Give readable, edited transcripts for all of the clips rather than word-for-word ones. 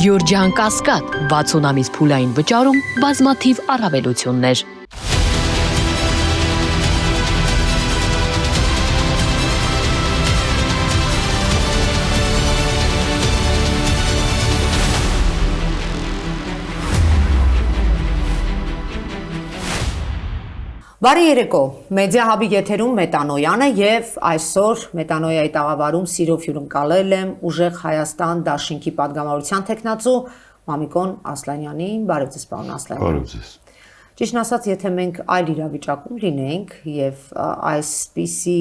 Գյորջյան Կասկադ 60 ամիս փուլային վճարում բազմաթիվ առավելություններ։ Բարի երեկո, Մեդիա Հաբի եթերում Մետանոյանը եւ այսօր Մետանոյայի տաղավարում սիրով հյուրընկալել եմ Ուժեղ Հայաստան դաշինքի падգամավորության տեխնացու Մամիկոն Ասլանյանին։ Բարև ձեզ, պարոն Ասլանյան։ Բարև ձեզ։ Ճիշտն ասած, եթե մենք այլ իրավիճակում լինենք եւ այսպիսի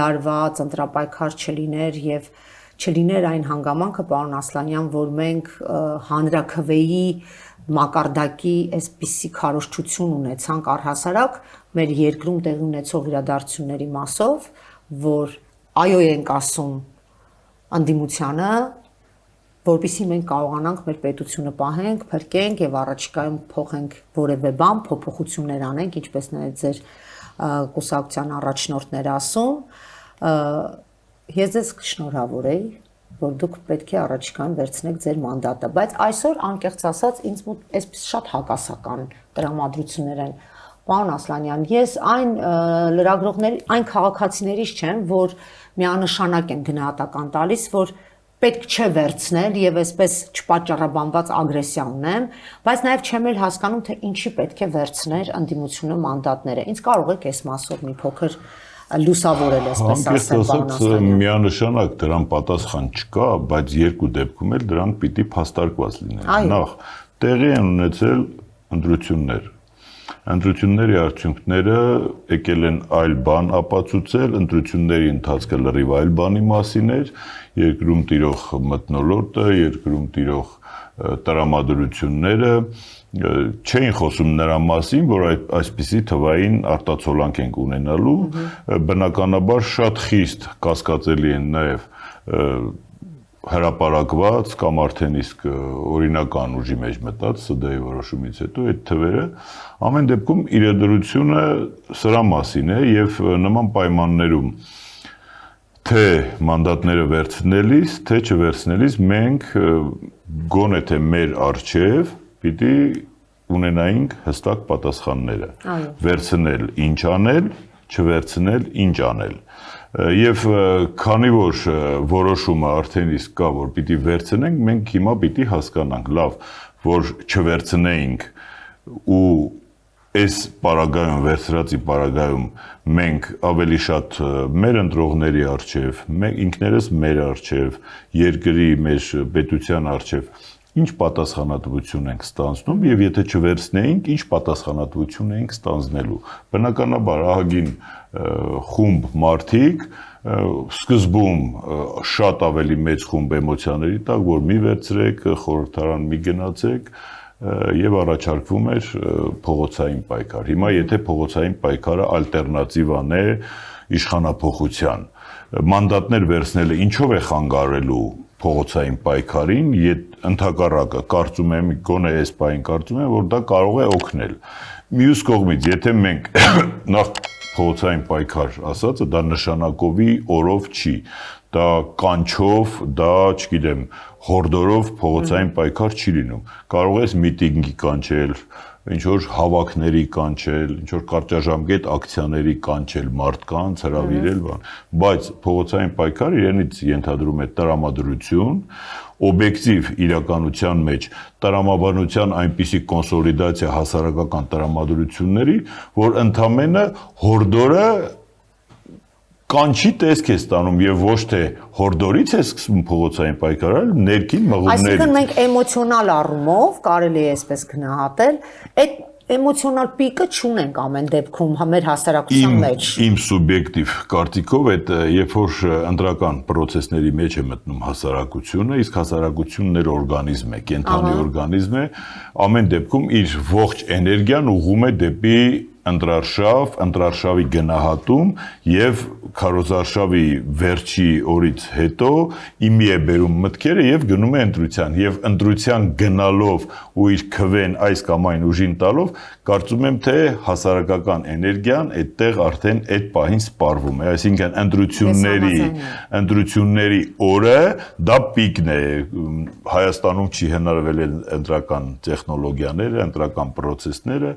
լարված ընտրապայքար չլիներ եւ չլիներ այն հանգամանքը, պարոն Ասլանյան, որ մենք հանրաքվեի մակարդակի այսպիսի քարոզչություն ունեցանք առհասարակ մեր երկրում տեղի ունեցող իրադարձությունների մասով, որ այո ենք ասում անդիմությանը, որպեսզի մենք կարողանանք մեր պետությունը պահենք, փրկենք եւ առաջիկայում փոխենք որևէ բան, փոփոխություններ անենք, ինչպես նաեւ ձեր կուսակցության առաջնորդները ասում, ես ձեզ կշնորհավորեի, որ դուք պետք է առաջիկայում վերցնեք ձեր մանդատը, բայց այսօր անկեղծ ասած ինձ մոտ այսպես շատ հակասական տրամադրություններ են։ Պարոն Ասլանյան, ես այն լրագրողների, այն քաղաքացիներից չեմ, որ միանշանակ են գնահատական տալիս, որ պետք չէ վերցնել եւ այսպես չպատճառաբանված ագրեսիա ունեմ, բայց նաեւ չեմ էլ հասկանում, թե ինչի պետք է վերցներ անդիմությունը մանդատները։ Ինչ կարող եք այս մասով մի փոքր լուսավորել, այսպես ասեմ, պարոն Ասլանյան։ Միանշանակ դրան պատասխան չկա, բայց երկու դեպքում էլ դրանք պիտի փաստարկված լինեն։ Նախ տեղի են ունեցել ընտրություններ։ Ընտրությունների արդյունքները եկել են այլ բան ապացուցել, ընտրությունների ընթացքը լրիվ այլ բանի մասին էր, երկրում տիրող մթնոլորտը, երկրում տիրող տրամադրությունները չէին խոսում նրա մասին, որ այսպիսի թվային արտացոլանք ենք ունենալու, բնականաբար շատ խիստ կասկածելի են նաև հրապարակված կամ արդեն իսկ օրինական ուժի մեջ մտած ՍԴ-ի որոշումից հետո այդ թվերը ամեն դեպքում իրադրությունը սրա մասին է եւ նման պայմաններում թե մանդատները վերցնելիս, թե չվերցնելիս մենք գոնե թե մեր արժեվ պիտի ունենայինք հստակ պատասխանները։ Վերցնել ինչ անել, չվերցնել ինչ անել։ Եվ քանի որ որոշումը արդեն իսկ կա, որ պիտի վերցնենք, մենք հիմա պիտի հասկանանք, լավ, որ չվերցնեինք ու այս պարագայում, վերցրածի պարագայում մենք ավելի շատ մեր ընտրողների առջև, ինքներս մեր առջև, երկրի մեր պետության առջև ինչ պատասխանատվություն ենք ստանձնում եւ եթե չվերցնեինք, ինչ պատասխանատվություն ենք ստանձնելու։ Բնականաբար ահագին խումբ մարդիկ սկզբում շատ ավելի մեծ խումբ էմոցիաների տակ, որ մի վերցրեք, խորհրդարան մի գնացեք եւ առաջարկվում էր փողոցային պայքար։ Հիմա եթե փողոցային պայքարը ալտերնատիվան է իշխանափոխության, մանդատներ վերցնելը ինչով է խանգարելու փողոցային պայքարին, ընդհակառակը կարծում եմ, գոնե այս պահին կարծում եմ, որ դա կարող է օգնել։ Մյուս կողմից, եթե մենք նախ փողոցային պայքար ասածը, դա նշանակովի օրով չի, դա կանչով, դա, չգիտեմ, հորդորով փողոցային պայքար չի լինում։ Կարող ես միտինգի կանչել, ինչ-որ հավաքների կանչել, ինչ-որ կարճաժամկետ ակցիաների կանչել մարդկանց, հրավիրել, բայց փողոցային պայքարը իրենից ենթադրում է տրամադրություն, օբյեկտիվ իրականության մեջ տրամաբանության այնպիսի կոնսոլիդացիա հասարակական տրամադրությունների, որ ընդամենը հորդորը կանչի տեսք է ստանում եւ ոչ թե հորդորից է սկսվում փողոցային պայքարը, ներքին մղումներից։ Այսինքն մենք էմոցիոնալ առումով կարելի է այսպես գնահատել, այդ էմոցիոնալ պիկը չունենք ամեն դեպքում մեր հասարակության մեջ։ Իմ սուբյեկտիվ կարծիքով այդ երբ որ ընտրական process-ների մեջ է մտնում հասարակությունը, իսկ հասարակությունն էր օրգանիզմ է, կենթանի օրգանիզմ է, ամեն դեպքում իր ողջ էներգիան ուղղում է դեպի ընտրարշավի գնահատում եւ քարոզարշավի վերջի օրից հետո իմի է բերում մտքերը եւ գնում է ընտրության եւ ընտրության գնալով ու իր քվեն այս կամ այն ուժին տալով կարծում եմ թե հասարակական էներգիան այդտեղ արդեն այդ պահին սպառվում է, այսինքն ընտրությունների օրը դա պիկն է, Հայաստանում չի հնարվել ընտրական տեխնոլոգիաները, ընտրական process-ները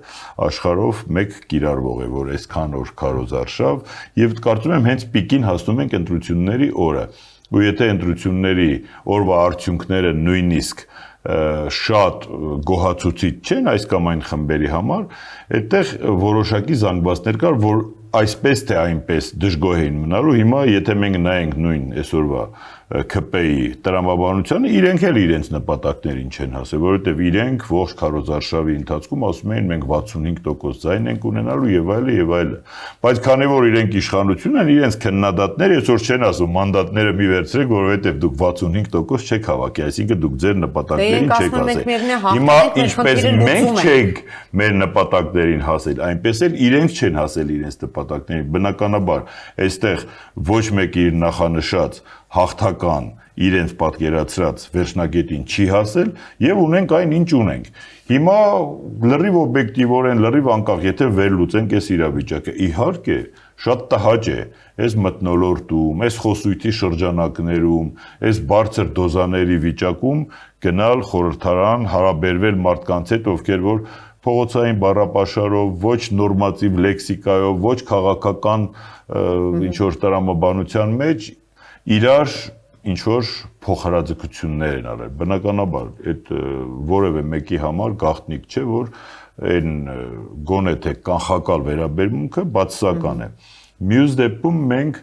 աշխարհով մեկ կիրառվող է, որ այսքան օր քարոզարշավ եւ կարծում եմ հենց պիկին հասնում ենք ընտրությունների օրը։ Ու եթե ընտրությունների օրվա արդյունքները նույնիսկ շատ գոհացուցիչ չեն այս կամ այն խմբերի համար, այդտեղ որոշակի զանգվածներ կար, որ այսպես թե այնպես դժգոհ էին մնալու, հիմա եթե մենք նայենք նույն այսօրվա ԿՊ-ի տրամաբանությանը, իրենք էլ իրենց նպատակներին չեն հասել, որովհետև իրենք ողջ քարոզարշավի ընթացքում ասում էին մենք 65% ձայն ենք ունենալու եւ այլը եւ այլը։ Բայց քանի որ իրենք իշխանություն են, իրենց քննադատները այսօր չեն ասում մանդատները մի վերցրեք, որովհետև դուք 65% չեք հավաքի, այսինքն դուք ձեր նպատակներին չեք հասել։ Հիմա ինչպես մենք չենք մեր նպատակներին հասել, այնպես էլ իրենք չեն հասել իրենց նպատակներին։ Բնականաբար, այստեղ ոչ մեկը իր նախանշած հաղթական իրենց պատկերացրած վերջնագետին չի հասել եւ ունենք այն ինչ ունենք։ Հիմա լրիվ օբյեկտիվորեն, լրիվ անկախ, եթե վերլուծենք այս իրավիճակը, իհարկե շատ տհաճ է այս մթնոլորտում, այս խոսույթի շրջանակներում, այս բարձր դոզաների վիճակում գնալ խորհրդարան, հարաբերվել մարդկանց հետ, ովքեր որ փողոցային բառապաշարով, ոչ նորմատիվ լեքսիկայով, ոչ քաղաքական ինչ որ տրամաբանության մեջ իրար ինչ որ փոխհարաձգություններ են արել։ Բնականաբար, այդ որևէ մեկի համար գաղտնիք չէ, որ այն գոնե թե կանխակալ վերաբերմունքը բացասական է։ Մյուս դեպքում մենք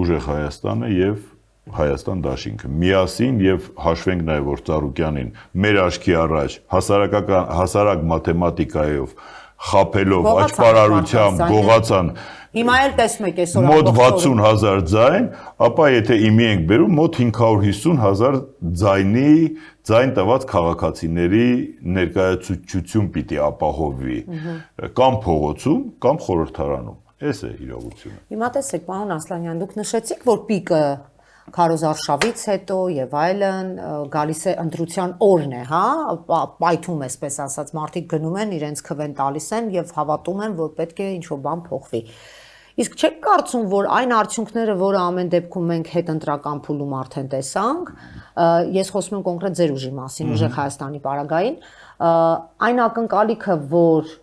ուժեղ Հայաստանը եւ Հայաստան դաշինքը միասին եւ հաշվենք նաեւ որ Ծառուկյանին մեր աչքի առաջ հասարակ մաթեմատիկայով խափելով աճպարարությամբ գողացան Հիմա էլ տեսնում եք այսօր մոտ 60,000 ձայն, ապա եթե իմի ենք բերում մոտ 550,000 ձայն տված քաղաքացիների ներկայացուցչություն պիտի ապահովվի կամ փողոցում, կամ խորհրդարանում։ Այս է իրողությունը։ Հիմա տեսեք, պարոն Ասլանյան, դուք նշեցիք, որ պիկը քարոզարշավից հետո եւ այլն գալիս է ընտրության օրն է, հա, պայթում է, այսպես ասած, մարդիկ գնում են, իրենց քվեն տալիս են եւ հավատում են, որ պետք է ինչ-որ բան փոխվի։ Իսկ չեք կարծում, որ այն արդյունքները, որը ամեն դեպքում մենք հետընտրական փուլում արդեն տեսանք, ես խոսում եմ կոնկրետ ձեր ուժի մասին, ուժեղ Հայաստանի պարագային, այն ակնկալիքը, որ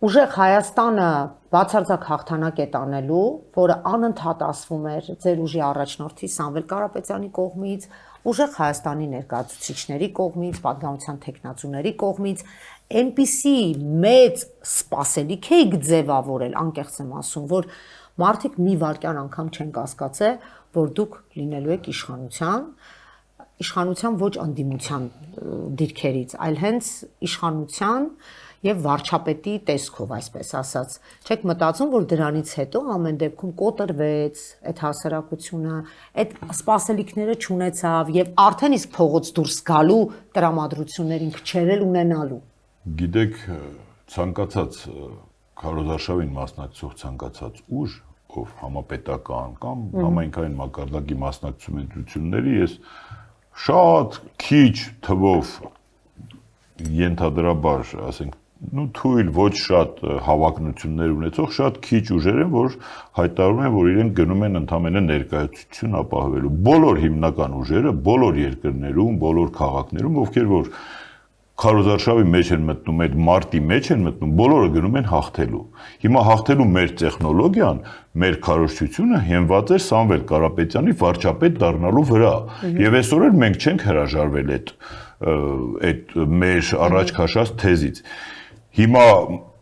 ուժեղ Հայաստանը բացարձակ հաղթանակ է տանելու, որը անընդհատ ասվում էր ձեր ուժի առաջնորդի Սամվել Կարապետյանի կողմից, ուժեղ Հայաստանի ներկայացուցիչների կողմից, պատգամության թեկնածուների կողմից, այնպիսի մեծ սպասելիք եք ձևավորել, անկեղծ եմ ասում, որ մարդիկ մի վայրկյան անգամ չեն կասկածել, որ դուք լինելու եք իշխանության ոչ ընդդիմության դիրքերից, այլ հենց իշխանության եւ վարչապետի տեսքով, այսպես ասած, չեք մտածում, որ դրանից հետո ամեն դեպքում կոտրվեց այդ հասարակությունը, այդ սպասելիքները չունեցավ եւ արդեն իսկ փողոց դուրս գալու տրամադրություններին քչերել ունենալու։ Գիտեք, ցանկացած քարոզարշավին մասնակցող ցանկացած ուժ, ով համապետական կամ համայնքային մակարդակի մասնակցում ընտրությունների, ես շատ քիչ թվով ենթադրաբար, ասենք, թույլ ոչ շատ հավակնություններ ունեցող շատ քիչ ուժեր են, որ հայտարարում են, որ իրենք գնում են ընդամենը ներկայացություն ապահովելու։ Բոլոր հիմնական ուժերը, բոլոր երկրներում, բոլոր քաղաքներում, ովքեր որ քարոզարշավի մեջ են մտնում, այդ մարտի մեջ են մտնում, բոլորը գնում են հաղթելու։ Հիմա հաղթելու մեր տեխնոլոգիան, մեր քարոզչությունը հենված էր Սամվել Կարապետյանի վարչապետ դառնալու վրա։ Եվ այսօր էլ մենք չենք հրաժարվել այդ մեր առաջ քաշած թեզից։ Հիմա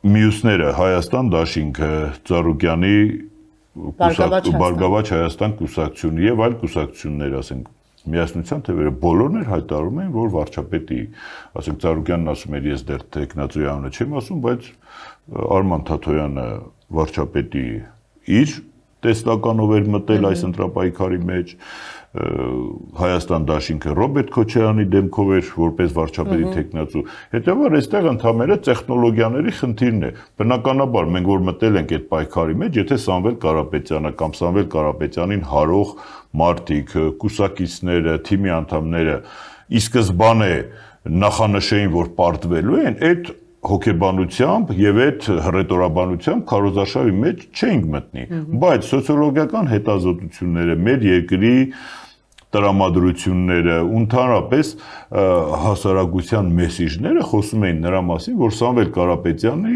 մյուսները Հայաստան դաշինքը, Ծառուկյանի Բարգավաճ Հայաստան կուսակցությունը եւ այլ կուսակցություններ, ասենք, միասնության թվերը բոլորն էլ հայտարարում են, որ վարչապետի, ասենք Ծառուկյանն ասում էր, ես դեռ տեխնացուի անունը չեմ ասում, բայց Արման Թաթոյանը վարչապետի իր տեսլականով էր մտել այս ընտրապայքարի մեջ, Հայաստան դաշինքը Ռոբերտ Քոչարյանի դեմքով էր որպես վարչապետի թեկնածու։ Հետևաբար այստեղ ընդհանրապես տեխնոլոգիաների խնդիրն է։ Բնականաբար մենք որ մտել ենք այդ պայքարի մեջ, եթե Սամվել Կարապետյանը կամ Սամվել Կարապետյանին հարող մարդիկ, կուսակիցները, թիմի անդամները ի սկզբանե նախանշեին, որ պարտվելու են, այդ հոգեբանությամբ եւ այդ հռետորաբանությամբ քարոզարշավի մեջ չենք մտնի, բայց սոցիոլոգիական հետազոտությունները, մեր երկրի տրամադրությունները, ընդհանրապես հասարակության մեսիջները խոսում էին նրա մասին, որ Սամվել Կարապետյանի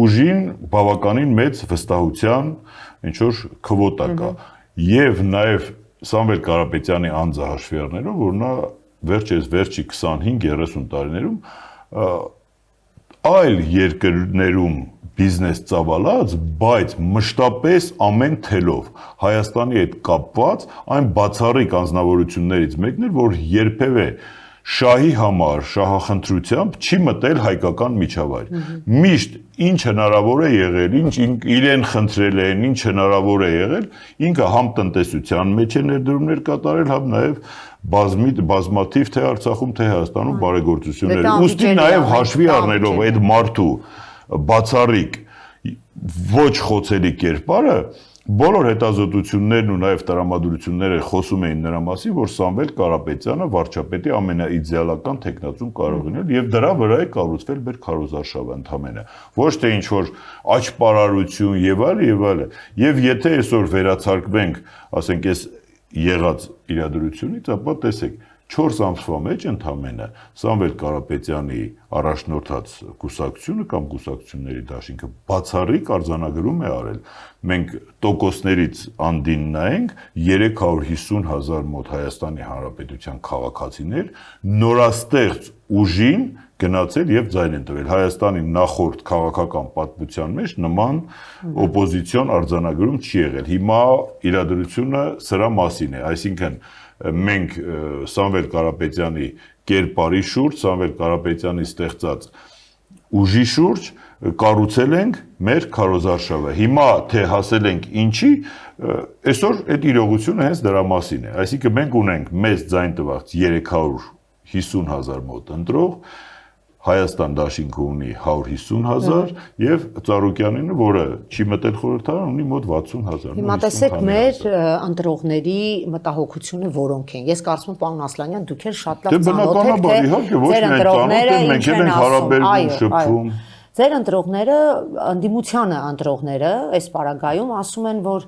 ուժին բավականին մեծ վստահության ինչ որ քվոտա կա եւ նաեւ Սամվել Կարապետյանի անձը հաշվի առնելով, որ նա վերջի 25-30 տարիներում այլ երկրներում բիզնես ծավալած, բայց մշտապես ամեն թելով Հայաստանի հետ կապված այն բացառիկ անձնավորություններից մեկն էր, որ երբևէ շահի համար շահախնդրությամբ չի մտել հայկական միջավայր։ Միշտ ինչ հնարավոր է եղել, ինչ իրեն խնդրել են, ինչ հնարավոր է եղել, ինքը համ տնտեսության մեջ է ներդրումներ կատարել, համ նաև բազմաթիվ թե Արցախում, թե Հայաստանում բարեգործություններ։ Ուստի նաև հաշվի առնելով այդ մարդու բացառիկ ոչ խոցելի կերպարը, բոլոր հետազոտություններն ու նաև տրամադրությունները խոսում էին նրա մասին, որ Սամվել Կարապետյանը վարչապետի ամենաիդեալական թեկնածուն կարող է լինել եւ դրա վրա է կառուցվել մեր քարոզարշավը ընդհանրապես։ Ոչ թե ինչ որ աճպարարություն եւ այլ, եւ եթե այսօր վերացարկվենք, ասենք այս եղած իրադրությունից, ապա տեսեք 4 ամսվա մեջ ընդհանրապես Սամվել Կարապետյանի առաջնորդած կուսակցությունը կամ կուսակցությունների դաշինքը բացառիկ արձանագրում է արել։ Մենք տոկոսներից անդին նայենք 350,000 մոտ Հայաստանի Հանրապետության քաղաքացիներ նորաստեղծ ուժին գնացել եւ ձայն են տվել։ Հայաստանի նախորդ քաղաքական պատմության մեջ նման օպոզիցիոն արձանագրում չի եղել։ Հիմա իրադրությունը սրա մասին է, այսինքն մենք Սամվել Կարապետյանի կերպարի շուրջ, Սամվել Կարապետյանի ստեղծած ուժի շուրջ կառուցել ենք մեր քարոզարշավը։ Հիմա թե հասել ենք ինչի, այսօր այդ իրողությունը հենց դրա մասին է։ Այսինքն մենք ունենք մեծ ձայն տված 350,000 մոտ ընտրող, Հայաստան դաշինքը ունի 150,000 եւ Ծառուկյանինը, որը չի մտել խորհրդարան, ունի մոտ 60,000։ Հիմա տեսեք մեր ընտրողների մտահոգությունը որոնք են։ Ես կարծում եմ, պարոն Ասլանյան, դուք էլ շատ լավ ծանոթ եք, թե ձեր ընտրողները ինչ են ասում։ Ձեր ընտրողները, ընդդիմությանը ընտրողները այս պարագայում ասում են, որ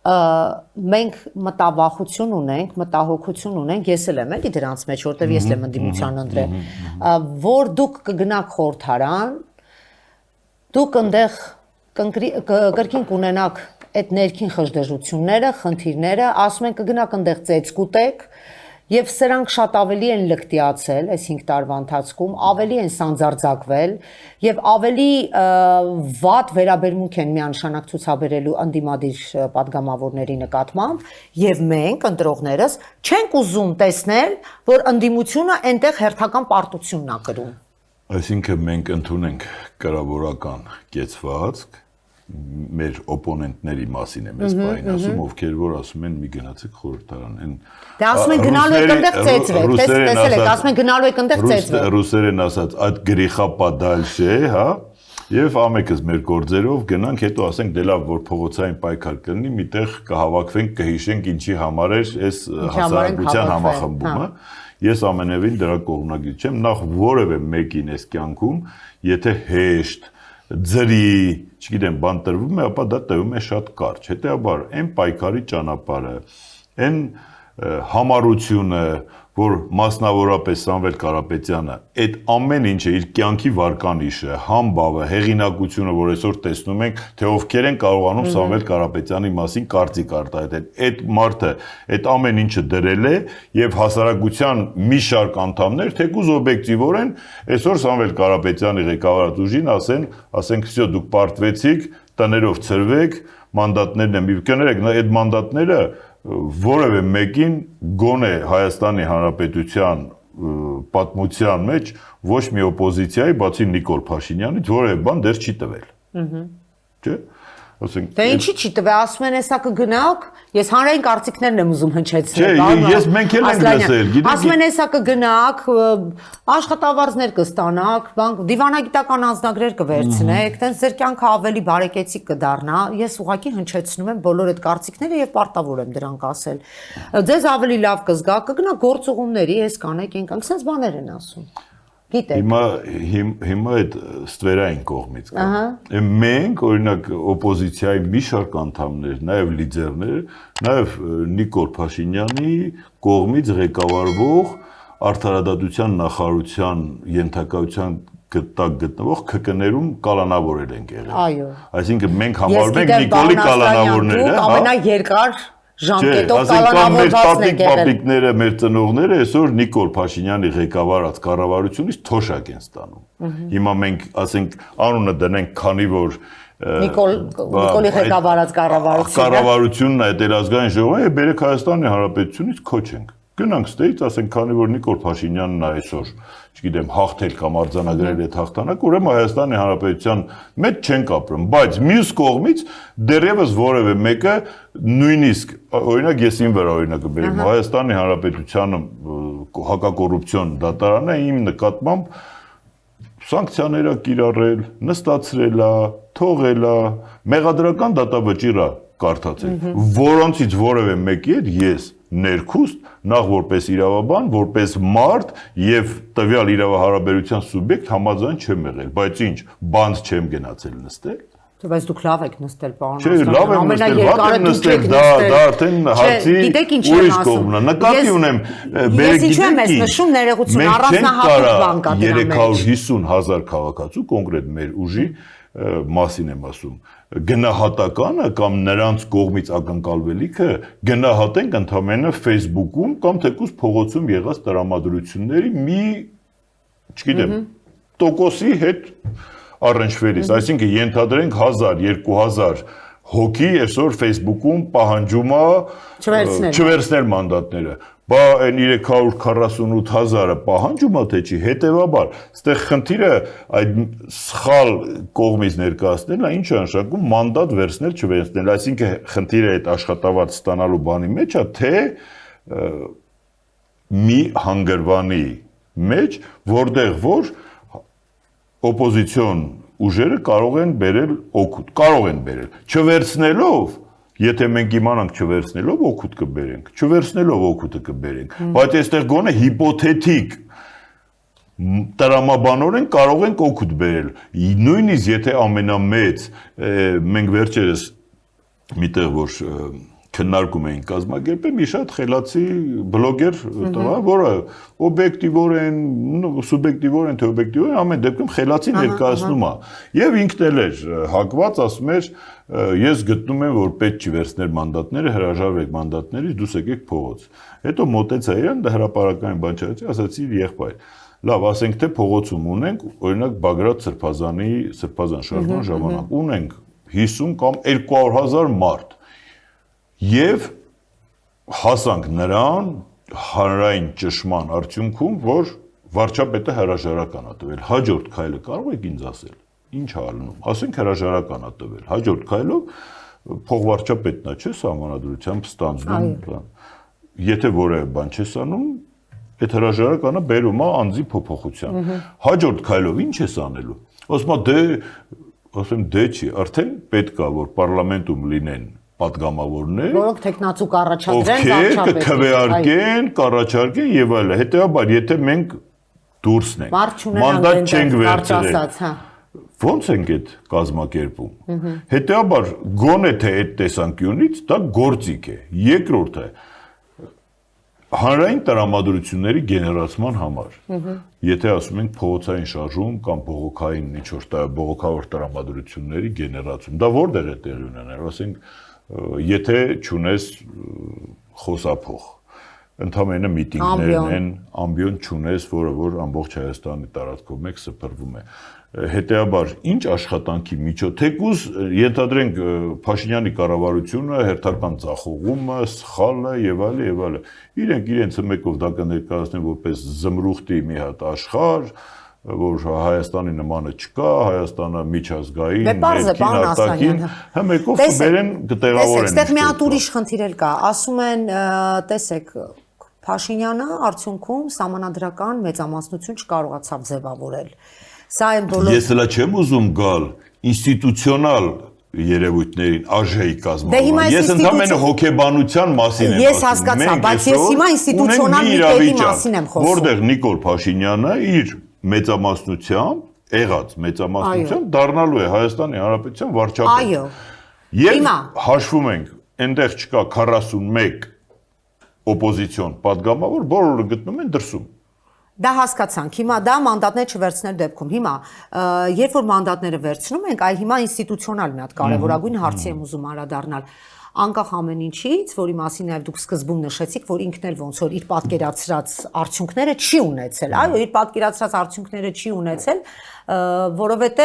մենք մտավախություն ունենք, մտահոգություն ունենք, ես էլ եմ էլի դրանց մեջ, որտեղ ես եմ ընդդիմության ընտրել, որ դուք կգնաք խորհրդարան, դուք այնտեղ կրկին կունենաք այդ ներքին խժդժությունները, խնդիրները, ասում են կգնաք այնտեղ ծեծ կուտեք, եւ սրանք շատ ավելի են լկտիացել այս 5 տարվա ընթացքում, ավելի են սանձարձակվել եւ ավելի վատ վերաբերմունք են միանշանակ ցուցաբերելու ընդդիմադիր падգամավորների նկատմամբ եւ մենք ընտրողներս չենք ուզում տեսնել, որ ընդդիմությունը այնտեղ հերթական պարտությունն ա կրում։ Այսինքն մենք ընդունենք կրավորական կեցվածք մեր օպոնենտների մասին է մեզ բային ասում, ովքեր որ ասում են մի գնացեք խորհրդարան, Դե ասում են գնալու եք այնտեղ ծեծվեք, տեսել եք, ասում են գնալու եք այնտեղ ծեծվեք։ Ռուսերեն ասած, այդ գրիխա падальше, հա, եւ ամենքս մեր գործերով գնանք, հետո ասենք դե լավ, որ փողոցային պայքար կլինի, միտեղ կհավաքվենք, կհիշենք ինչի համար էր այս հասարակության համախմբումը։ Ես ամենևին դրա կողմնակից չեմ, նախ որևէ մեկին այս կյանքում, եթե հեշտ ձրի, չգիտեմ, բան տրվում է, ապա դա տևում է շատ կարճ։ Հետեւաբար, այն պայքարի ճանապարհը, այն համառությունը, որ մասնավորապես Սամվել Կարապետյանը այդ ամեն ինչը իր կյանքի վարկանիշը, համբավը, հեղինակությունը, որ այսօր տեսնում ենք, թե ովքեր են կարողանում Սամվել Կարապետյանի մասին կարծիք արտահայտել։ Այդ մարդը այդ ամեն ինչը դրել է եւ հասարակության մի շարք անդամներ, թեկուզ օբյեկտիվորեն այսօր Սամվել Կարապետյանի ղեկավարած ուժին ասենք, «Всё, դուք պարտվեցիք, տներով ծրվեք, մանդատներն են»։ Կներեք, այդ մանդատները որևէ մեկին գոնե Հայաստանի Հանրապետության պատմության մեջ ոչ մի օպոզիցիայի, բացի Նիկոլ Փաշինյանից, որևէ բան դեռ չի տվել։ Չէ՞։ ասենք Դե ինչի՞ չի տվել, ասում են հեսա կգնաք, ես հանրային կարծիքներն եմ ուզում հնչեցնել։ Չէ, ես մենք էլ ենք լսել, գիտեք։ Ասում են հեսա կգնաք, աշխատավարձներ կստանաք, դիվանագիտական անձնագրեր կվերցնեք, տենց ձեր կյանքը ավելի բարեկեցիկ կդառնա։ Ես ուղղակի հնչեցնում եմ բոլոր այդ կարծիքները եւ պարտավոր եմ դրանք ասել։ Ձեզ ավելի լավ կզգա, կգնա գործուղումների, ես կանեք, ինքան, sense բաներ են ասում։ Գիտեք։ Հիմա այդ ստվերային կողմից կա։ Մենք օրինակ օպոզիցիայի մի շարք անդամներ, նաև լիդերներ, նաև Նիկոլ Փաշինյանի կողմից ղեկավարվող արդարադատության նախարարության ենթակայության տակ գտնվող ԿԿ-ներում կալանավորել ենք եղել։ Այո։ Այսինքն մենք համարում ենք Նիկոլի կալանավորները, ամենաերկար ժամկետով կալանավորվածն եք եղել։ Պապիկները, մեր ծնողները այսօր Նիկոլ Փաշինյանի ղեկավարած կառավարությունից թոշակ են ստանում։ Հիմա մենք, ասենք, անունը դնենք, քանի որ Նիկոլի ղեկավարած կառավարությունն այդ Երազգային ժողովը բերեք Հայաստանի Հանրապետությունից քոչենք։ Գնանք ստեից, ասենք, քանի որ Նիկոլ Փաշինյանն է այսօր, չգիտեմ, հաղթել կամ արձանագրել այդ հաղթանակը, ուրեմն Հայաստանի Հանրապետության մեջ չենք ապրում, բայց մյուս կողմից դեռևս որևէ մեկը նույնիսկ օրինակ ես իմ վրա օրինակը բերեմ Հայաստանի Հանրապետությանը հակակոռուպցիոն դատարանը իմ նկատմամբ սանկցիաներ է կիրառել, նստացրել է, թողել է, մեղադրական դատավճիռ է կարդացել, որոնցից որևէ մեկի հետ ես ներքուստ նախ որպես իրավաբան, որպես մարդ եւ տվյալ իրավահարաբերության սուբյեկտ համաձայն չեմ եղել, բայց ինչ, բանդ չեմ գնացել նստել։ Բայց դուք լավ եք նստել, պարոն Չէ, լավ եմ նստել, վատ եմ նստել, դա արդեն հարցի ուրիշ կողմն է։ Նկատի ունեմ, ես ինչու եմ ես նշում ներողություն, առանձնահատուկ բան կա դրա մեջ։ 350,000 քաղաքացու կոնկրետ մեր ուժի մասին եմ ասում, գնահատականը կամ նրանց կողմից ակնկալվելիքը գնահատենք ընդհանրապես Facebook-ում կամ թեկուզ փողոցում եղած տրամադրությունների մի, չգիտեմ, տոկոսի հետ առնչվելիս, այսինքն ենթադրենք 1000-2000 հոգի այսօր Facebook-ում պահանջում է չվերցնել մանդատները, բա այն 348,000-ը պահանջում է թե չի, հետևաբար, այստեղ խնդիրը այդ սխալ կողմից ներկայացնելն է, ինչ է նշանակում մանդատ վերցնել, չվերցնել, այսինքն խնդիրը այդ աշխատավարձ ստանալու բանի մեջ է, թե մի հանգրվանի մեջ, որտեղ որ օպոզիցիոն ուժերը կարող են բերել օգուտ, կարող են բերել, չվերցնելով, եթե մենք իմանանք չվերցնելով օգուտ կբերենք, չվերցնելով օգուտը կբերենք, բայց այստեղ գոնե հիպոթետիկ տրամաբանորեն կարող ենք օգուտ բերել, նույնիսկ եթե ամենամեծ, մենք վերջերս միտեղ որ քննարկում էին կազմակերպել մի շատ խելացի բլոգեր տղա, որը օբյեկտիվորեն, սուբյեկտիվորեն, թե օբյեկտիվորեն ամեն դեպքում խելացի ներկայացնում է։ Եվ ինքն էլ էր հակված, ասում էր, ես գտնում եմ, որ պետք չի վերցնել մանդատները, հրաժարվեք մանդատներից, դուս եկեք փողոց։ Հետո մոտեցա իրան, դա հրապարակային բան չէ, ասացի եղբայր։ Լավ, ասենք թե փողոցում ունենք, օրինակ Բագրատ Սրբազան շարժման ժամանակ ունենք 50 կամ 200,000 մարդ։ Եվ հասանք նրան հանրային ճշման արդյունքում, որ վարչապետը հրաժարական է տվել։ Հաջորդ քայլը կարող եք ինձ ասել, ինչ է ալնում։ Ասենք հրաժարական է տվել։ Հաջորդ քայլով փոխվարչապետն է, չէ՞, սահմանադրությամբ ստանձնում։ Եթե որևէ բան չես անում, այդ հրաժարականը բերում է անձի փոփոխության։ Հաջորդ քայլով ինչ ես անելու։ Ասում դե չի, արդեն պետք է որ պարլամենտում լինեն պատգամավորներ, որոնք տեխնացու կառաջադրեն, վարչապետին, քվեարկեն, կառաջարկեն եւ այլն։ Հետեւաբար, եթե մենք դուրսն ենք, մանդատ չենք վերցրել, ո՞նց ենք այդ կազմակերպում։ Հետեւաբար, գոնե թե այդ տեսանկյունից դա գործիք է։ Երկրորդը հանրային տրամադրությունների գեներացման համար։ Եթե ասում ենք փողոցային շարժում կամ բողոքային ինչ-որ բողոքավոր տրամադրությունների գեներացում, դա որտեղ է տեղի ունենալու, ասենք եթե չունես խոսափող, ընդհանրապես միտինգներն են, ամբիոն չունես, որը որ ամբողջ Հայաստանի տարածքով մեկ սփռվում է։ Հետեւաբար, ինչ աշխատանքի միջոց, թեկուզ ենթադրենք Փաշինյանի կառավարությունը, հերթական ձախողումը, սխալը եւ այլն եւ այլն։ Իրենք իրենց մեկով դա կներկայացնեն որպես զմրուխտի մի հատ աշխարհ, որ Հայաստանի նմանը չկա, Հայաստանը միջազգային, Պարզ է, պարոն Ասլանյան, մեկով կբերեն կտեղավորեն։ Տեսեք, մի հատ ուրիշ խնդիր էլ կա, ասում են, տեսեք, Փաշինյանը արդյունքում սահմանադրական մեծամասնություն չկարողացավ ձևավորել։ Սա են բոլոր Ես հլա չեմ ուզում գալ ինստիտուցիոնալ երևույթներին ԱԺ-ի կազմավորման։ Ես ընդհանրապես հոգեբանության մասին եմ Ես հասկացա, բայց ես հիմա ինստիտուցիոնալ մի կետի մասին եմ խոսում։ Որտեղ Նիկոլ Փաշինյանը իր մեծամասնությամբ եղած մեծամասնությամբ դառնալու է Հայաստանի Հանրապետության վարչապետ։ Այո։ Եվ հաշվում ենք, այնտեղ չկա 41 օպոզիցիոն падգամավոր, բոլորը գտնում են դրսում։ Դա հասկացանք։ Հիմա դա մանդատներ չվերցնել դեպքում։ Հիմա երբ որ մանդատները վերցնում ենք, այ հիմա ինստիտուցիոնալ մի հատ կարևորագույն հարցի եմ ուզում անդրադառնալ։ Անկախ ամեն ինչից, որի մասին նաև դուք սկզբում նշեցիք, որ ինքն էլ ոնց որ իր պատկերացրած արդյունքները չի ունեցել։ Այո, իր պատկերացրած արդյունքները չի ունեցել, որովհետև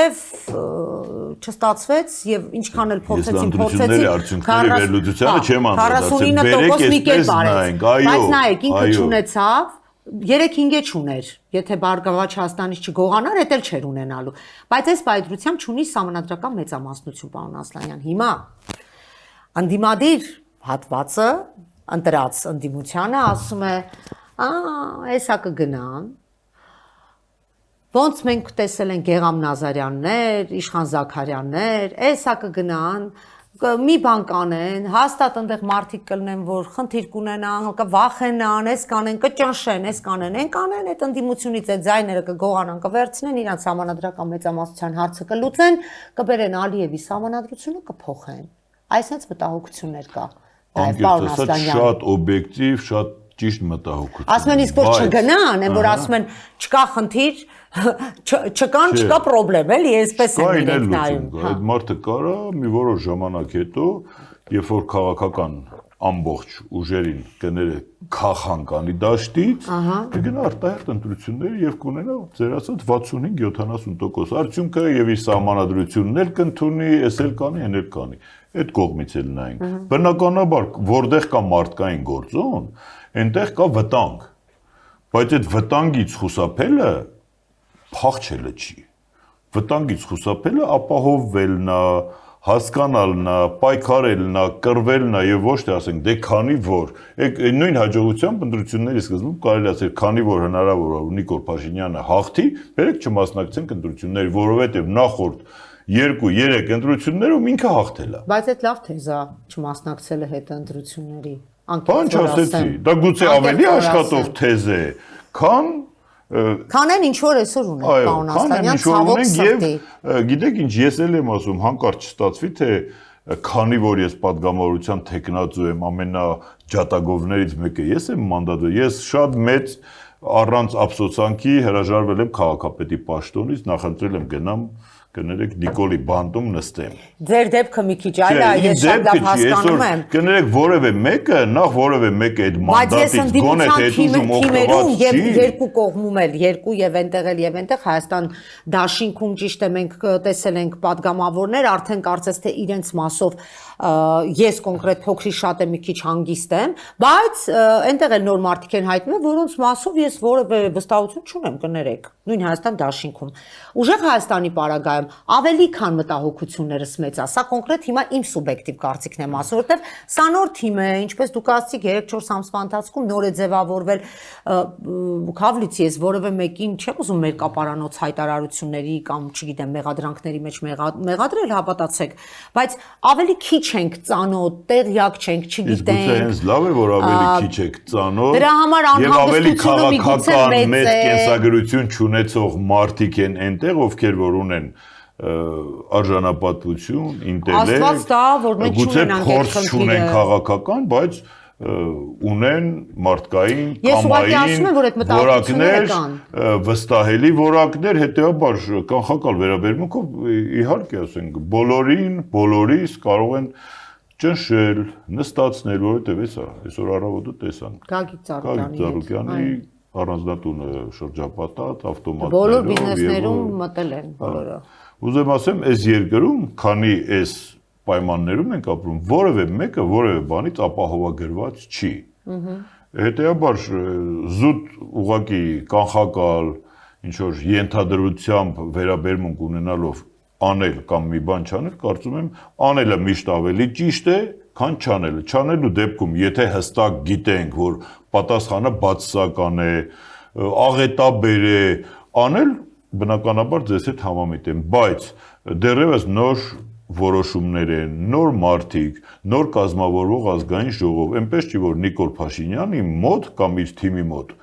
չստացվեց եւ ինչքան էլ փորձեցին, արդյունքների վերլուծությանը չեմ անդրադարձել։ 49% մի կերպ արեց։ Բայց նայեք, ինքը չունեցավ 3-5 չուներ, եթե Բարգավաճ Հայաստանից չգողանար, դա էլ չէր ունենալու։ Բայց այս պայծրությամբ չունի սահմանադրական մեծամասնություն, պարոն Ասլանյան։ Հիմա անդիմադիր հատվածը ընտրած ընդդիմությանը ասում է, «Էսա կգնան»։ Ոնց մենք տեսել ենք Գեգամ Նազարյաններ, Իշխան Զաքարյաններ, էսա կգնան, մի բան կանեն, հաստատ այնտեղ մարդիկ կլինեն, որ խնդիր կունենան, կվախենան, էս կանեն, կճնշեն, էս կանեն, այն կանեն, այդ ընդդիմությունից այդ ձայները կգողանան, կվերցնեն, իրանց համանadrական մեծամասնության հարցը կլուծեն, կբերեն Ալիևի համանadrությունը կփոխեն։ Այսպես մտահոգություններ կա։ Պարոն Ասլանյան, շատ օբյեկտիվ, շատ ճիշտ մտահոգություն։ Ասում են իսկ որ չգնան, են որ ասում են չկա խնդիր, չկա խնդրեմ, էլի, այսպես են իրենք նայում։ Այդ մարդը կարա մի որոշ ժամանակ հետո, երբ որ քաղաքական ամբողջ ուժերին կները քաղաքանի դաշտից, կգնա արտահերթ ընտրություններ եւ կունենա ձեր ասած 65-70%։ Արդյունքը եւ իր սահմանադրությունն էլ կընդունի, էս էլ կանի, այն էլ կանի։ Այդ կողմից էլ նայենք։ Բնականաբար, որտեղ կա մարդկային գործոն, այնտեղ կա վտանգ։ Բայց այդ վտանգից խուսափելը փախչելը չի։ Վտանգից խուսափելը ապահովվելն է, հասկանալն է, պայքարելն է, կռվելն է եւ ոչ թե ասենք դե քանի որ նույն հաջողությամբ ընտրությունների սկզբում կարելի ասել քանի որ հնարավոր է Նիկոլ Փաշինյանը հաղթի, բերեք չմասնակցենք ընտրությունների, որովհետեւ նախորդ 2-3 ընտրություններում ինքը հաղթել է։ Բայց այդ լավ թեզ է չմասնակցելը հետո ընտրությունների։ Բան չասեցի, դա գուցե ավելի աշխատող թեզ է, քան այն ինչ որ այսօր ունենք, պարոն Ասլանյան, ցավոք սրտի։ Եվ գիտեք ինչ, ես էլ եմ ասում, հանկարծ չստացվի, թե քանի որ ես падգամավորության տեխնացու եմ, ամենաջատագովներից մեկը ես եմ մանդատվել, ես շատ մեծ առանց ափսոսանքի հրաժարվել եմ քաղաքապետի պաշտոնից, նախընտրել եմ գնամ կներեք Նիկոլի բանտում նստեմ։ Ձեր դեպքը մի քիչ այլ է, ես շատ լավ հասկանում եմ։ Կներեք որևէ մեկը, նախ որևէ մեկը այդ մանդատից գոնե հետուժում օգտված չի։ Եվ երկու կողմում էլ, երկու եւ այնտեղ էլ եւ այնտեղ Հայաստան դաշինքում ճիշտ է մենք տեսել ենք падգամավորներ, արդեն կարծես թե իրենց մասով ես կոնկրետ փոքրի շատ է մի քիչ հանգիստ եմ, բայց այնտեղ էլ նոր մարդիկ են հայտնում, որոնց մասով ես որևէ վստահություն չունեմ, կներեք, նույն Հայաստան դաշինքում։ Ուժեղ Հայաստանի պարագայում ավելի քան մտահոգություններս մեծ է, սա կոնկրետ հիմա իմ սուբյեկտիվ կարծիքն եմ ասում, որովհետև սա նոր թիմ է, ինչպես դուք ասացիք 3-4 ամսվա ընթացքում նոր է ձևավորվել, Քավլից ես որևէ մեկին չեմ ուզում մերկապարանոց հայտարարությունների կամ չգիտեմ մեղադրանքների մեջ մեղադրել, հավատացեք, բայց ավելի քիչ ենք ծանոթ, տեղյակ չենք, չգիտենք։ Իսկ հենց լավ է, որ ավելի քիչ եք ծանոթ։ Դրա համար անհանգստությունը միգուցե մեծ կենսագրություն չունեցող մարդիկ են այնտեղ, ովքեր որ ունեն արժանապատվություն, ինտելեկտ, Աստված տա, որ մենք չունենանք այդ խնդիրը։ Փորձ չունեն քաղաքական, բայց ունեն մարդկային, կամային որակներ, վստահելի որակներ, հետեւաբար կանխակալ վերաբերմունքով իհարկե ասենք բոլորին, բոլորիս կարող են ճնշել, նստացնել, որովհետև այսօր առավոտը տեսանք Գագիկ Ծառուկյանի առանձնատունը շրջապատած ավտոմատներով բոլոր բիզնեսներում մտել են բոլորը։ Ուզեմ ասեմ, այս երկրում, քանի այս պայմաններում ենք ապրում, որևէ մեկը որևէ բանից ապահովագրված չի։ Հետեւաբար զուտ ուղակի կանխակալ ինչ որ ենթադրությամբ վերաբերմունք ունենալով անել կամ մի բան չանել, կարծում եմ անելը միշտ ավելի ճիշտ է, քան չանելը։ Չանելու դեպքում, եթե հստակ գիտենք, որ պատասխանը բացասական է, աղետաբեր է, անել բնականաբար ձեզ հետ համամիտ եմ, բայց դեռևս նոր որոշումներ են, նոր մարդիկ, նոր կազմավորվող ազգային ժողով, այնպես չի որ Նիկոլ Փաշինյանի մոտ կամ իր թիմի մոտ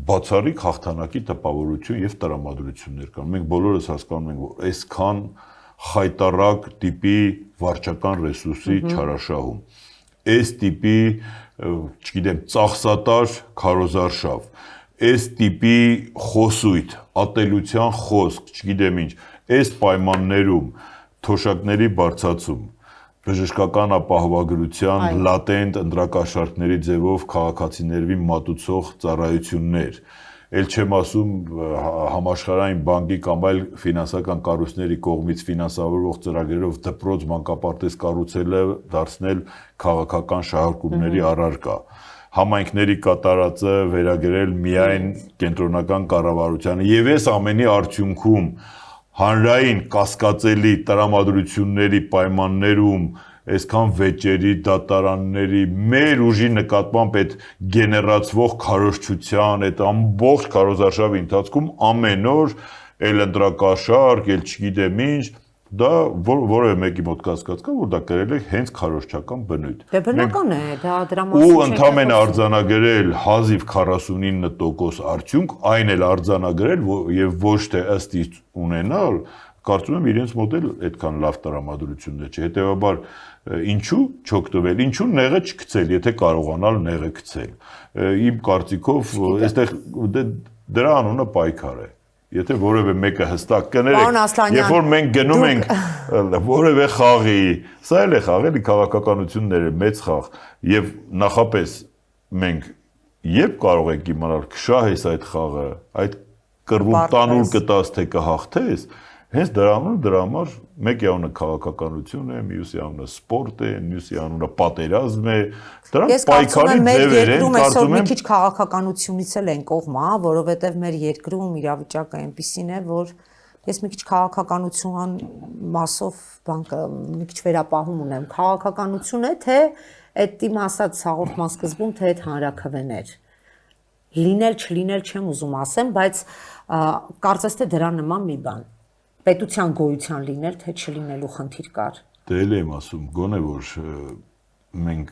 բացառիկ հաղթանակի տպավորություն եւ տրամադրություններ կան։ Մենք բոլորս հասկանում ենք, որ այսքան խայտարակ տիպի վարչական ռեսուրսի չարաշահում, այս տիպի, չգիտեմ, ծախսատար քարոզարշավ, այս տիպի խոսույթ, ատելության խոսք, չգիտեմ ինչ, այս պայմաններում թոշակների բարձրացում, բժշկական ապահովագրության լատենտ ընտրակաշառքների ձևով քաղաքացիների մատուցող ծառայություններ, ել չեմ ասում համաշխարհային բանկի կամ այլ ֆինանսական կառույցների կողմից ֆինանսավորվող ծրագրերով դպրոց մանկապարտեզ կառուցելը դարձնել քաղաքական շահարկումների առարկա, համայնքների կատարածը վերագրել միայն կենտրոնական կառավարությանը եւ այս ամենի արդյունքում հանրային կասկածելի տրամադրությունների պայմաններում այսքան վեճերի, դատարանների, մեր ուժի նկատմամբ այդ գեներացվող քարոզչության, այդ ամբողջ քարոզարշավի ընթացքում ամեն օր էլ ընտրակաշառք, էլ չգիտեմ ինչ, դա որևէ մեկի մոտ կասկած կա, որ դա կրել է հենց քարոզչական բնույթ։ Դե բնական է, դա դրա մասին ու ընդամենը արձանագրել հազիվ 49% արդյունք, այն էլ արձանագրել եւ ոչ թե ըստ ից ունենալ, կարծում եմ իրենց մոտ էլ այդքան լավ տրամադրություններ չէ։ Հետեւաբար ինչու չօգտվել, ինչու նեղը չգցել, եթե կարողանալ նեղը գցել։ Իմ կարծիքով այստեղ դրա անունը պայքար է։ Եթե որևէ մեկը հստակ կներեք, երբ որ մենք գնում ենք որևէ խաղի, սա էլ է խաղ, էլի քաղաքականությունները մեծ խաղ, եւ նախապես մենք երբ կարող ենք իմանալ կշահես այդ խաղը, այդ կռվում տանուլ կտաս թե կհաղթես, հենց դրա համար մեկի անունը քաղաքականություն է, մյուսի անունը սպորտ է, մյուսի անունը պատերազմ է, դրանք պայքարի ձևեր են, կարծում եմ մի քիչ քաղաքականությունից էլ են կողմա, որովհետև մեր երկրում իրավիճակը այնպիսին է, որ ես մի քիչ քաղաքականության մասով մի քիչ վերապահում ունեմ, քաղաքականություն է, թե այդ իմ ասած հաղորդման սկզբում, թե այդ հանրաքվեներ։ Լինել, չլինել չեմ ուզում ասեմ, բայց կարծես թե դրա նման մի բան պետության գոյության լինել, թե չլինելու խնդիր կար։ Դե էլ եմ ասում, գոնե որ մենք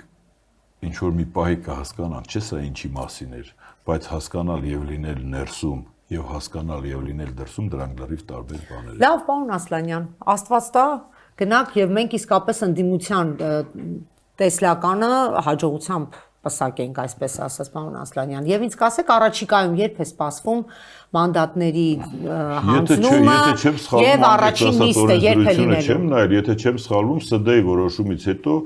ինչ որ մի պահի կհասկանանք, չէ՞ սա ինչի մասին էր, բայց հասկանալ եւ լինել ներսում եւ հասկանալ եւ լինել դրսում դրանք լրիվ տարբեր բաներ են։ Լավ, պարոն Ասլանյան, Աստված տա, գնաք եւ մենք իսկապես ընդդիմության տեսլականը հաջողությամբ պսակենք, այսպես ասած, պարոն Ասլանյան, եւ ինձ կասեք առաջիկայում երբ է սպասվում մանդատների հանձնումը եւ առաջին նիստը երբ է լինելու։ Չեմ նայել, եթե չեմ սխալվում, ՍԴ-ի որոշումից հետո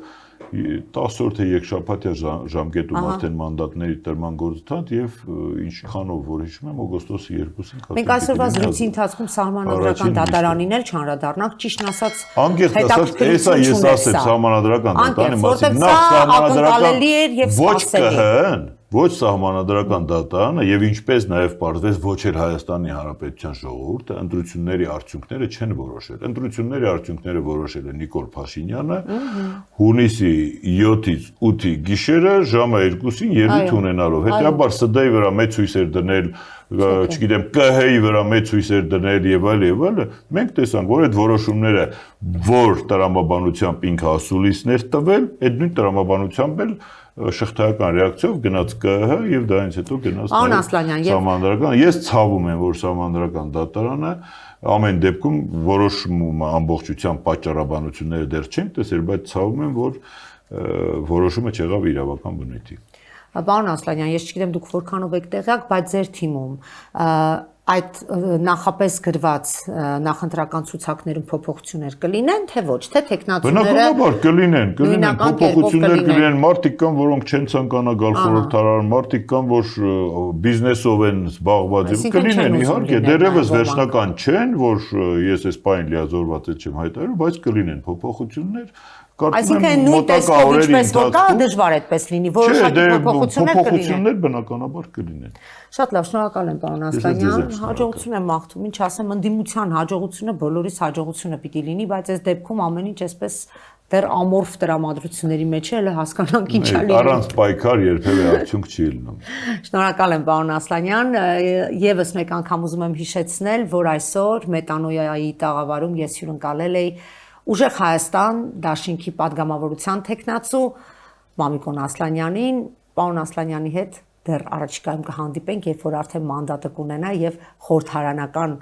10 օր թե երկշաբաթյա ժամկետում արդեն մանդատների տրման գործընթաց եւ ինչքանով որ հիշում եմ օգոստոսի 2-ին Մենք այսօրվա զրույցի ընթացքում սահմանադրական դատարանին էլ չանդրադառնանք, ճիշտն ասած, անկեղծ ասած, էսա ես ասեմ սահմանադրական դատարանի մասին, նախ սահմանադրական ոչ սահմանադրական դատարանը եւ ինչպես նաեւ պարզվեց ոչ էլ Հայաստանի Հանրապետության ժողովուրդը ընտրությունների արդյունքները չեն որոշել։ Ընտրությունների արդյունքները որոշել է Նիկոլ Փաշինյանը հունիսի 7-ից 8-ի գիշերը ժամը 2-ին ելույթ ունենալով։ Հետեւաբար ՍԴ-ի վրա մեծ հույսեր դնել, չգիտեմ, ԿՀ-ի վրա մեծ հույսեր դնել եւ այլ, մենք տեսանք, որ այդ որոշումները, որ տրամաբանությամբ ինքը ասուլիսներ տվել, այդ նույն տրամաբանությամբ էլ շղթայական ռեակցիայով գնաց ԿՀ եւ դրանից հետո գնաց սահմանադրական։ Ես ցավում եմ, որ սահմանադրական դատարանը ամեն դեպքում որոշումը ամբողջությամբ պատճառաբանությունները դեռ չեն տեսել, բայց ցավում եմ, որ որոշումը չեղավ իրավական բնույթի։ Պարոն Ասլանյան, ես չգիտեմ դուք որքանով եք տեղյակ, բայց ձեր թիմում այդ նախապես գրված նախընտրական ցուցակներում փոփոխություններ կլինեն, թե ոչ, թե տեխնացուները բնականաբար կլինեն, փոփոխություններ կլինեն, մարդիկ կան, որոնք չեն ցանկանա գալ խորհրդարան, մարդիկ կան, որ բիզնեսով են զբաղված, կլինեն իհարկե, դեռևս վերջնական չեն, որ ես այս պայն լիազորված չեմ հայտարարում, բայց կլինեն փոփոխություններ, Այսինքն նույն տեսքով ինչպես որ կա, դժվար է այդպես լինի, որոշակի փոփոխություններ բնականաբար կլինեն։ Շատ լավ, շնորհակալ եմ պարոն Ասլանյան, հաջողություն եմ մաղթում, ինչ ասեմ, ընդդիմության հաջողությունը բոլորիս հաջողությունը պիտի լինի, բայց այս դեպքում ամեն ինչ այսպես դեռ ամորֆ տրամադրությունների մեջ է, հələ հասկանանք ինչ է լինում։ Առանց պայքար երբևէ արդյունք չի լինում։ Շնորհակալ եմ պարոն Ասլանյան, եւս մեկ անգամ ուզում եմ հիշեցնել, որ այսօր Մետանոյայի տաղավարում ես հյուրընկալել էի Ուժեղ Հայաստան դաշինքի падգամավորության տեխնացու Մամիկոն Ասլանյանին, պարոն Ասլանյանի հետ դեռ առաջիկայում կհանդիպենք, երբ որ արդեն մանդատը կունենա եւ խորհրդարանական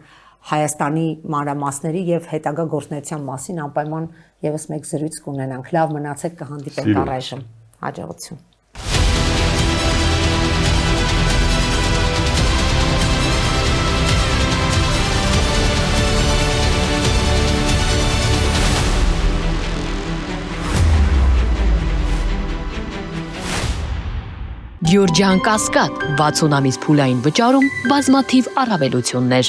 Հայաստանի մանրամասների եւ հետագա գործունեության մասին անպայման եւս մեկ զրույց կունենանք։ Լավ մնացեք, կհանդիպենք առայժմ։ Հաջողություն։ Գյուրջան Կասկադ 60 ամիս փուլային վճարում բազմաթիվ առավելություններ